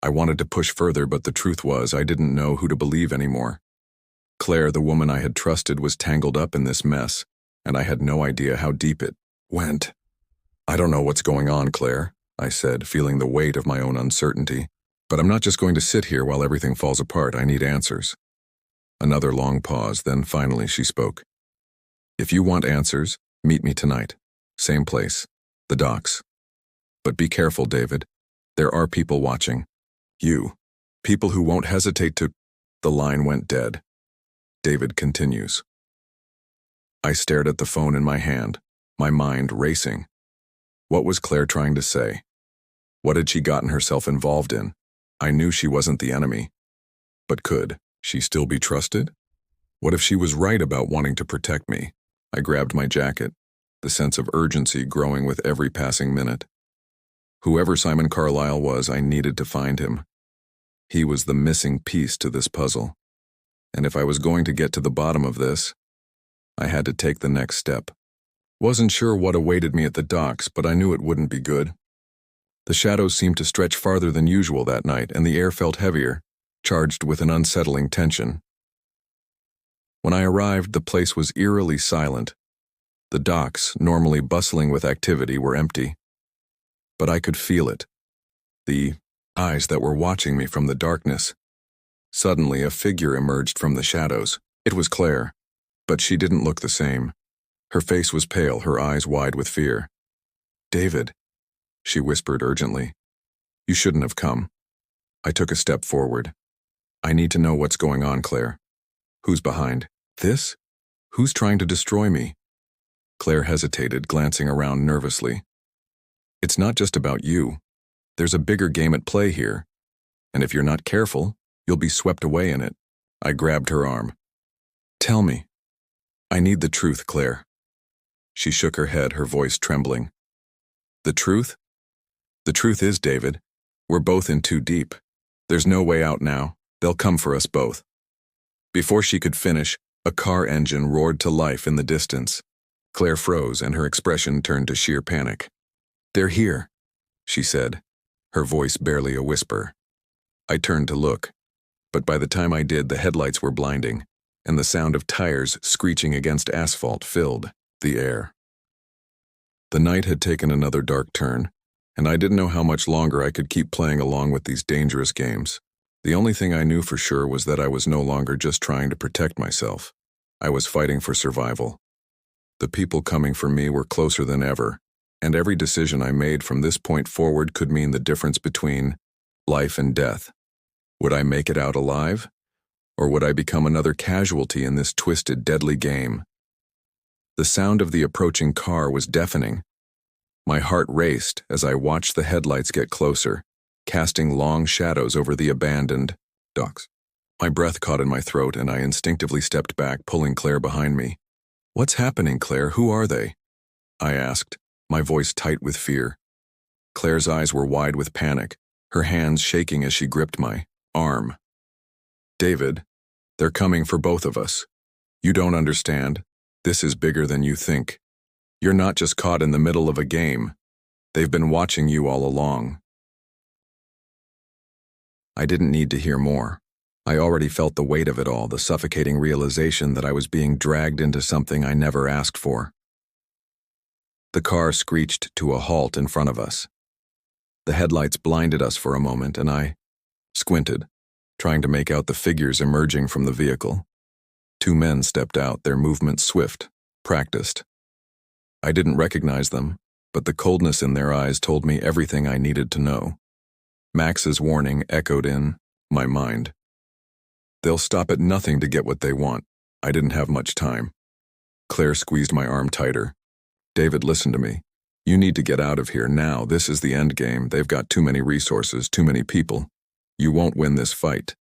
I wanted to push further, but the truth was I didn't know who to believe anymore. Claire, the woman I had trusted, was tangled up in this mess, and I had no idea how deep it went. I don't know what's going on, Claire, I said, feeling the weight of my own uncertainty. But I'm not just going to sit here while everything falls apart. I need answers. Another long pause, then finally she spoke. If you want answers, meet me tonight. Same place. The docks. But be careful, David. There are people watching. You. People who won't hesitate to... The line went dead. David continues. I stared at the phone in my hand, my mind racing. What was Claire trying to say? What had she gotten herself involved in? I knew she wasn't the enemy. But could she still be trusted? What if she was right about wanting to protect me? I grabbed my jacket, the sense of urgency growing with every passing minute. Whoever Simon Carlyle was, I needed to find him. He was the missing piece to this puzzle. And if I was going to get to the bottom of this, I had to take the next step. Wasn't sure what awaited me at the docks, but I knew it wouldn't be good. The shadows seemed to stretch farther than usual that night, and the air felt heavier, charged with an unsettling tension. When I arrived, the place was eerily silent. The docks, normally bustling with activity, were empty. But I could feel it. The eyes that were watching me from the darkness. Suddenly, a figure emerged from the shadows. It was Claire, but she didn't look the same. Her face was pale, her eyes wide with fear. "David," she whispered urgently. "You shouldn't have come." I took a step forward. "I need to know what's going on, Claire. Who's behind this? Who's trying to destroy me?" Claire hesitated, glancing around nervously. "It's not just about you. There's a bigger game at play here. And if you're not careful, you'll be swept away in it." I grabbed her arm. "Tell me. I need the truth, Claire." She shook her head, her voice trembling. "The truth? The truth is, David, we're both in too deep. There's no way out now. They'll come for us both." Before she could finish, a car engine roared to life in the distance. Claire froze, and her expression turned to sheer panic. "They're here," she said, her voice barely a whisper. I turned to look, but by the time I did, the headlights were blinding, and the sound of tires screeching against asphalt filled the air. The night had taken another dark turn, and I didn't know how much longer I could keep playing along with these dangerous games. The only thing I knew for sure was that I was no longer just trying to protect myself. I was fighting for survival. The people coming for me were closer than ever, and every decision I made from this point forward could mean the difference between life and death. Would I make it out alive? Or would I become another casualty in this twisted, deadly game? The sound of the approaching car was deafening. My heart raced as I watched the headlights get closer, casting long shadows over the abandoned docks. My breath caught in my throat, and I instinctively stepped back, pulling Claire behind me. "What's happening, Claire? Who are they?" I asked, my voice tight with fear. Claire's eyes were wide with panic, her hands shaking as she gripped my arm. "David, they're coming for both of us. You don't understand. This is bigger than you think. You're not just caught in the middle of a game. They've been watching you all along." I didn't need to hear more. I already felt the weight of it all, the suffocating realization that I was being dragged into something I never asked for. The car screeched to a halt in front of us. The headlights blinded us for a moment, and I squinted, trying to make out the figures emerging from the vehicle. 2 men stepped out, their movements swift, practiced. I didn't recognize them, but the coldness in their eyes told me everything I needed to know. Max's warning echoed in my mind. They'll stop at nothing to get what they want. I didn't have much time. Claire squeezed my arm tighter. "David, listen to me. You need to get out of here now. This is the end game. They've got too many resources, too many people. You won't win this fight."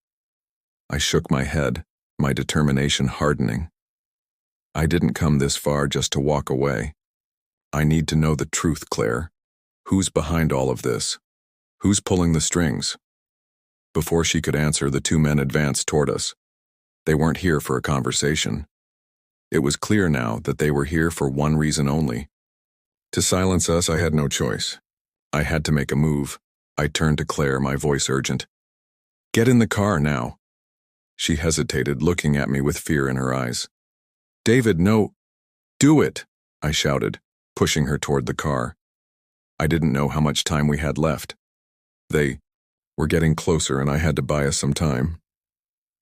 I shook my head, my determination hardening. I didn't come this far just to walk away. I need to know the truth, Claire. Who's behind all of this? Who's pulling the strings? Before she could answer, the 2 men advanced toward us. They weren't here for a conversation. It was clear now that they were here for one reason only. To silence us, I had no choice. I had to make a move. I turned to Claire, my voice urgent. "Get in the car now." She hesitated, looking at me with fear in her eyes. "David, no. Do it," I shouted, pushing her toward the car. I didn't know how much time we had left. They were getting closer, and I had to buy us some time.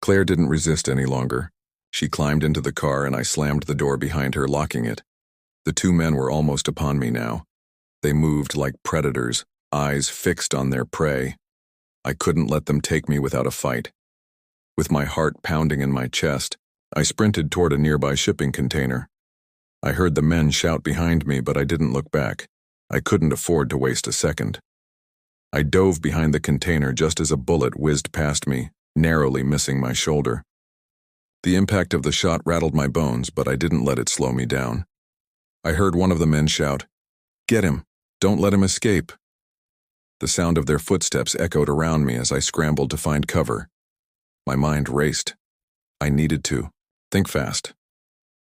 Claire didn't resist any longer. She climbed into the car, and I slammed the door behind her, locking it. The 2 men were almost upon me now. They moved like predators, eyes fixed on their prey. I couldn't let them take me without a fight. With my heart pounding in my chest, I sprinted toward a nearby shipping container. I heard the men shout behind me, but I didn't look back. I couldn't afford to waste a second. I dove behind the container just as a bullet whizzed past me, narrowly missing my shoulder. The impact of the shot rattled my bones, but I didn't let it slow me down. I heard one of the men shout, "Get him! Don't let him escape!" The sound of their footsteps echoed around me as I scrambled to find cover. My mind raced. I needed to think fast.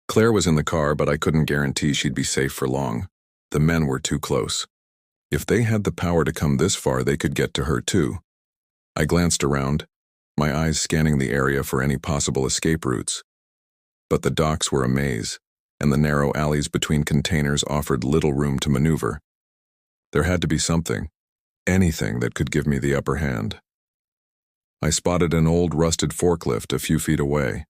Claire was in the car, but I couldn't guarantee she'd be safe for long. The men were too close. If they had the power to come this far, they could get to her too. I glanced around, my eyes scanning the area for any possible escape routes. But the docks were a maze, and the narrow alleys between containers offered little room to maneuver. There had to be something, anything that could give me the upper hand. I spotted an old rusted forklift a few feet away.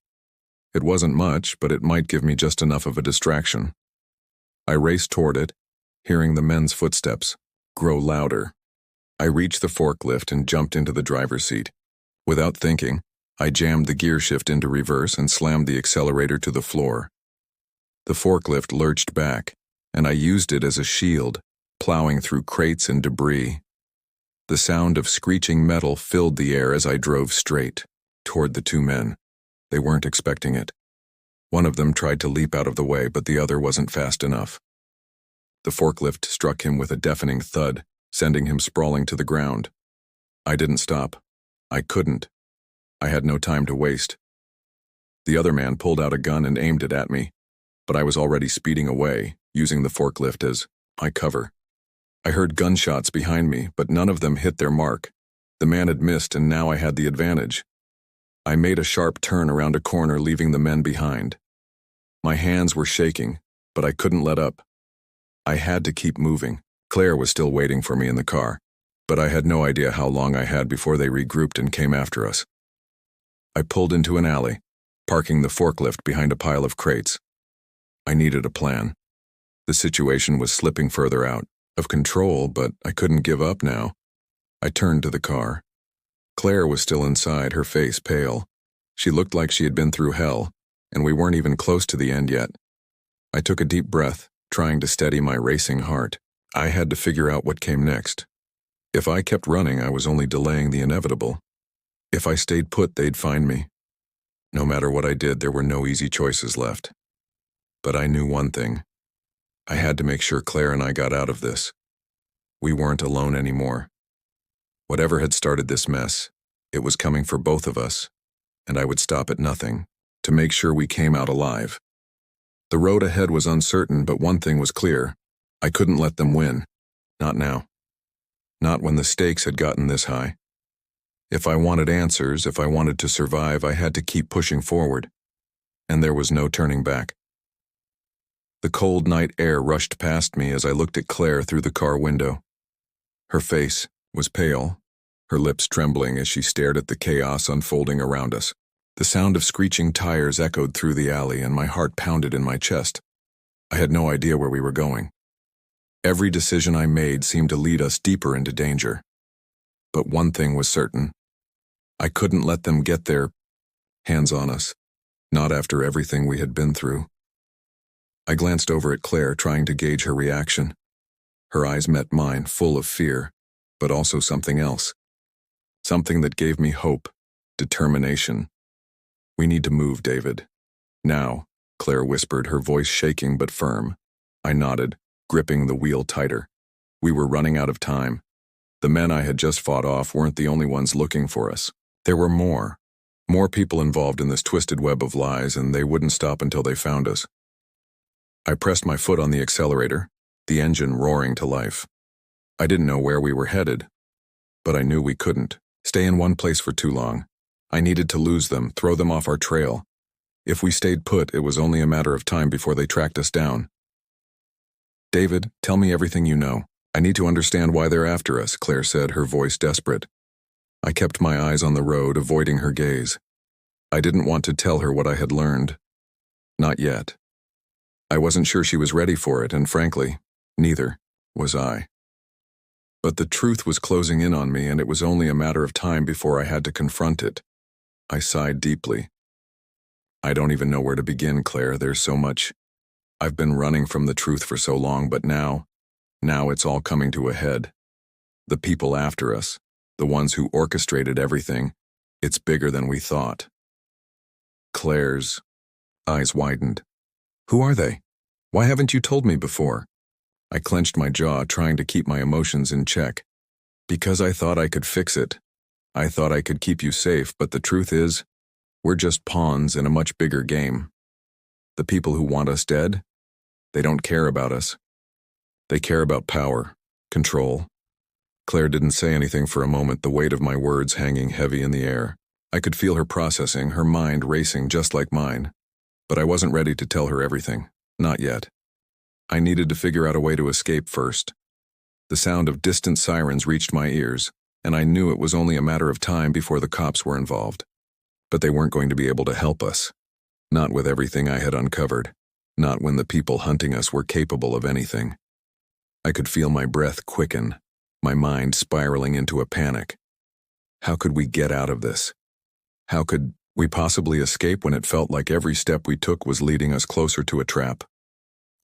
It wasn't much, but it might give me just enough of a distraction. I raced toward it, hearing the men's footsteps grow louder. I reached the forklift and jumped into the driver's seat. Without thinking, I jammed the gear shift into reverse and slammed the accelerator to the floor. The forklift lurched back, and I used it as a shield, plowing through crates and debris. The sound of screeching metal filled the air as I drove straight toward the two men. They weren't expecting it. One of them tried to leap out of the way, but the other wasn't fast enough. The forklift struck him with a deafening thud, sending him sprawling to the ground. I didn't stop. I couldn't. I had no time to waste. The other man pulled out a gun and aimed it at me, but I was already speeding away, using the forklift as my cover. I heard gunshots behind me, but none of them hit their mark. The man had missed, and now I had the advantage. I made a sharp turn around a corner, leaving the men behind. My hands were shaking, but I couldn't let up. I had to keep moving. Claire was still waiting for me in the car, but I had no idea how long I had before they regrouped and came after us. I pulled into an alley, parking the forklift behind a pile of crates. I needed a plan. The situation was slipping further out of control, but I couldn't give up now. I turned to the car. Claire was still inside, her face pale. She looked like she had been through hell, and we weren't even close to the end yet. I took a deep breath, trying to steady my racing heart. I had to figure out what came next. If I kept running, I was only delaying the inevitable. If I stayed put, they'd find me. No matter what I did, there were no easy choices left. But I knew one thing. I had to make sure Claire and I got out of this. We weren't alone anymore. Whatever had started this mess, it was coming for both of us, and I would stop at nothing to make sure we came out alive. The road ahead was uncertain, but one thing was clear. I couldn't let them win. Not now. Not when the stakes had gotten this high. If I wanted answers, if I wanted to survive, I had to keep pushing forward. And there was no turning back. The cold night air rushed past me as I looked at Claire through the car window. Her face was pale, her lips trembling as she stared at the chaos unfolding around us. The sound of screeching tires echoed through the alley, and my heart pounded in my chest. I had no idea where we were going. Every decision I made seemed to lead us deeper into danger. But one thing was certain. I couldn't let them get their hands on us, not after everything we had been through. I glanced over at Claire, trying to gauge her reaction. Her eyes met mine, full of fear, but also something else. Something that gave me hope, determination. "We need to move, David. Now," Claire whispered, her voice shaking but firm. I nodded, gripping the wheel tighter. We were running out of time. The men I had just fought off weren't the only ones looking for us. There were more people involved in this twisted web of lies, and they wouldn't stop until they found us. I pressed my foot on the accelerator, the engine roaring to life. I didn't know where we were headed, but I knew we couldn't stay in one place for too long. I needed to lose them, throw them off our trail. If we stayed put, it was only a matter of time before they tracked us down. "David, tell me everything you know. I need to understand why they're after us," Claire said, her voice desperate. I kept my eyes on the road, avoiding her gaze. I didn't want to tell her what I had learned. Not yet. I wasn't sure she was ready for it, and frankly, neither. was I. But the truth was closing in on me, and it was only a matter of time before I had to confront it. I sighed deeply. I don't even know where to begin, Claire. There's so much. I've been running from the truth for so long, but now it's all coming to a head. The people after us, the ones who orchestrated everything, it's bigger than we thought. Claire's eyes widened. Who are they? Why haven't you told me before? I clenched my jaw, trying to keep my emotions in check. Because I thought I could fix it. I thought I could keep you safe, but the truth is, we're just pawns in a much bigger game. The people who want us dead, they don't care about us. They care about power, control. Claire didn't say anything for a moment, the weight of my words hanging heavy in the air. I could feel her processing, her mind racing just like mine. But I wasn't ready to tell her everything. Not yet. I needed to figure out a way to escape first. The sound of distant sirens reached my ears, and I knew it was only a matter of time before the cops were involved. But they weren't going to be able to help us. Not with everything I had uncovered. Not when the people hunting us were capable of anything. I could feel my breath quicken, my mind spiraling into a panic. How could we get out of this? How could we possibly escape when it felt like every step we took was leading us closer to a trap?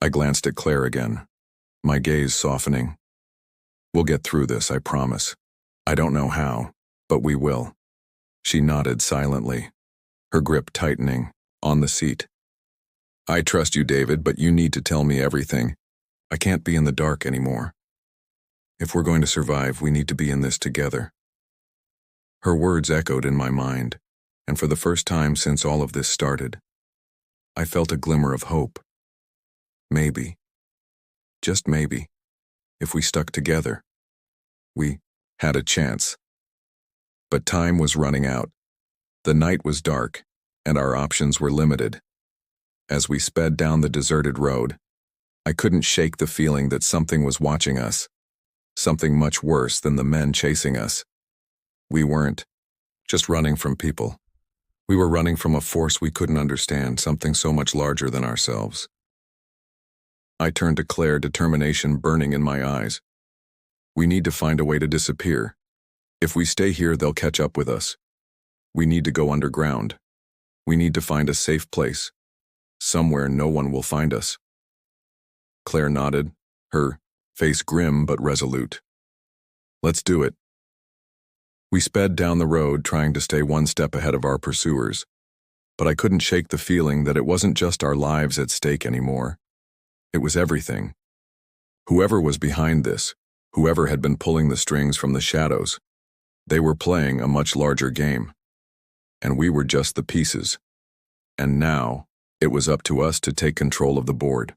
I glanced at Claire again, my gaze softening. We'll get through this, I promise. I don't know how, but we will. She nodded silently, her grip tightening, on the seat. I trust you, David, but you need to tell me everything. I can't be in the dark anymore. If we're going to survive, we need to be in this together. Her words echoed in my mind, and for the first time since all of this started, I felt a glimmer of hope. Maybe, just maybe, if we stuck together, we had a chance. But time was running out. The night was dark, and our options were limited. As we sped down the deserted road, I couldn't shake the feeling that something was watching us, something much worse than the men chasing us. We weren't just running from people. We were running from a force we couldn't understand, something so much larger than ourselves. I turned to Claire, determination burning in my eyes. We need to find a way to disappear. If we stay here, they'll catch up with us. We need to go underground. We need to find a safe place, somewhere no one will find us. Claire nodded, her face grim but resolute. Let's do it. We sped down the road, trying to stay one step ahead of our pursuers. But I couldn't shake the feeling that it wasn't just our lives at stake anymore. It was everything. Whoever was behind this, whoever had been pulling the strings from the shadows, they were playing a much larger game. And we were just the pieces. And now, it was up to us to take control of the board.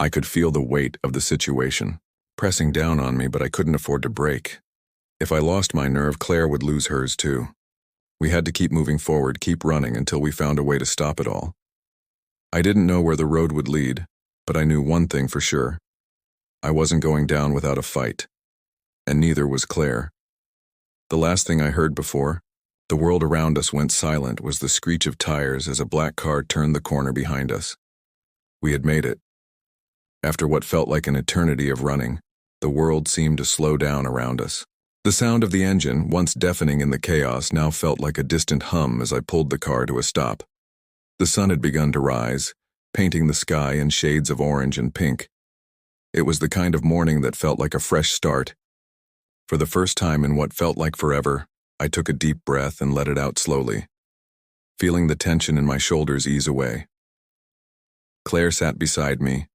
I could feel the weight of the situation pressing down on me, but I couldn't afford to break. If I lost my nerve, Claire would lose hers too. We had to keep moving forward, keep running until we found a way to stop it all. I didn't know where the road would lead, but I knew one thing for sure. I wasn't going down without a fight. And neither was Claire. The last thing I heard before the world around us went silent was the screech of tires as a black car turned the corner behind us. We had made it. After what felt like an eternity of running, the world seemed to slow down around us. The sound of the engine, once deafening in the chaos, now felt like a distant hum as I pulled the car to a stop. The sun had begun to rise, painting the sky in shades of orange and pink. It was the kind of morning that felt like a fresh start. For the first time in what felt like forever, I took a deep breath and let it out slowly, feeling the tension in my shoulders ease away. Claire sat beside me,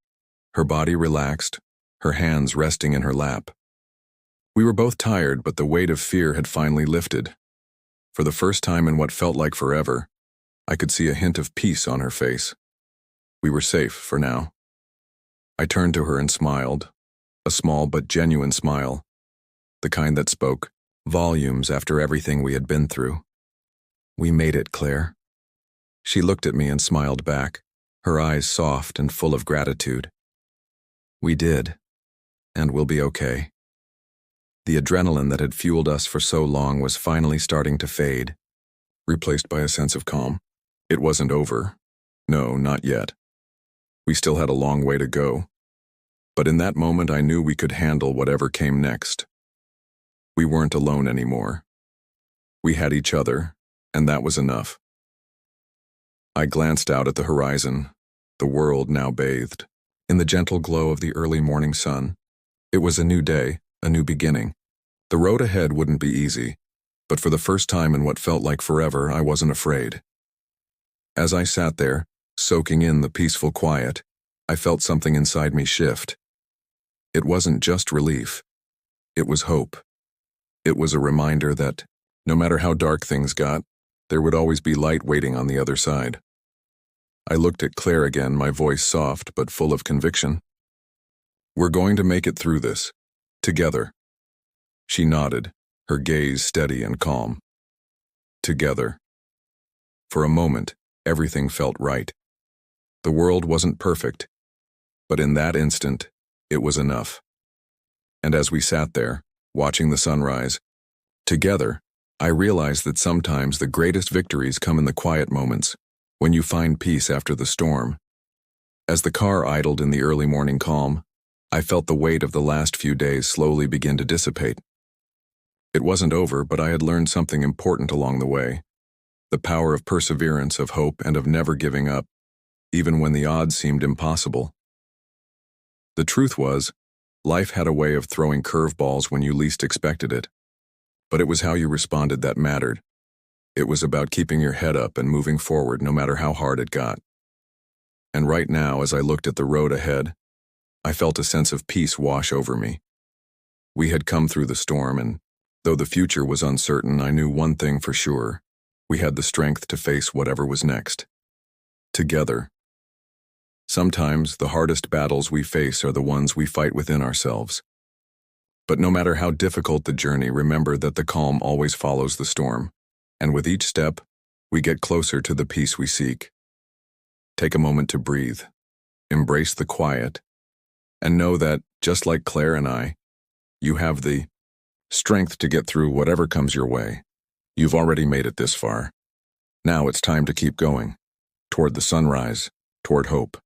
her body relaxed, her hands resting in her lap. We were both tired, but the weight of fear had finally lifted. For the first time in what felt like forever, I could see a hint of peace on her face. We were safe for now. I turned to her and smiled, a small but genuine smile, the kind that spoke volumes after everything we had been through. We made it, Claire. She looked at me and smiled back, her eyes soft and full of gratitude. We did, and we'll be okay. The adrenaline that had fueled us for so long was finally starting to fade, replaced by a sense of calm. It wasn't over. No, not yet. We still had a long way to go. But in that moment, I knew we could handle whatever came next. We weren't alone anymore. We had each other, and that was enough. I glanced out at the horizon, the world now bathed in the gentle glow of the early morning sun. It was a new day, a new beginning. The road ahead wouldn't be easy, but for the first time in what felt like forever, I wasn't afraid. As I sat there, soaking in the peaceful quiet, I felt something inside me shift. It wasn't just relief. It was hope. It was a reminder that, no matter how dark things got, there would always be light waiting on the other side. I looked at Claire again, my voice soft but full of conviction. "We're going to make it through this. Together." She nodded, her gaze steady and calm. Together. For a moment, everything felt right. The world wasn't perfect, but in that instant, it was enough. And as we sat there, watching the sunrise, together, I realized that sometimes the greatest victories come in the quiet moments, when you find peace after the storm. As the car idled in the early morning calm, I felt the weight of the last few days slowly begin to dissipate. It wasn't over, but I had learned something important along the way. The power of perseverance, of hope, and of never giving up, even when the odds seemed impossible. The truth was, life had a way of throwing curveballs when you least expected it. But it was how you responded that mattered. It was about keeping your head up and moving forward no matter how hard it got. And right now, as I looked at the road ahead, I felt a sense of peace wash over me. We had come through the storm, and though the future was uncertain, I knew one thing for sure. We had the strength to face whatever was next. Together. Sometimes the hardest battles we face are the ones we fight within ourselves. But no matter how difficult the journey, remember that the calm always follows the storm, and with each step, we get closer to the peace we seek. Take a moment to breathe, embrace the quiet, and know that, just like Claire and I, you have the strength to get through whatever comes your way. You've already made it this far. Now it's time to keep going, toward the sunrise, toward hope.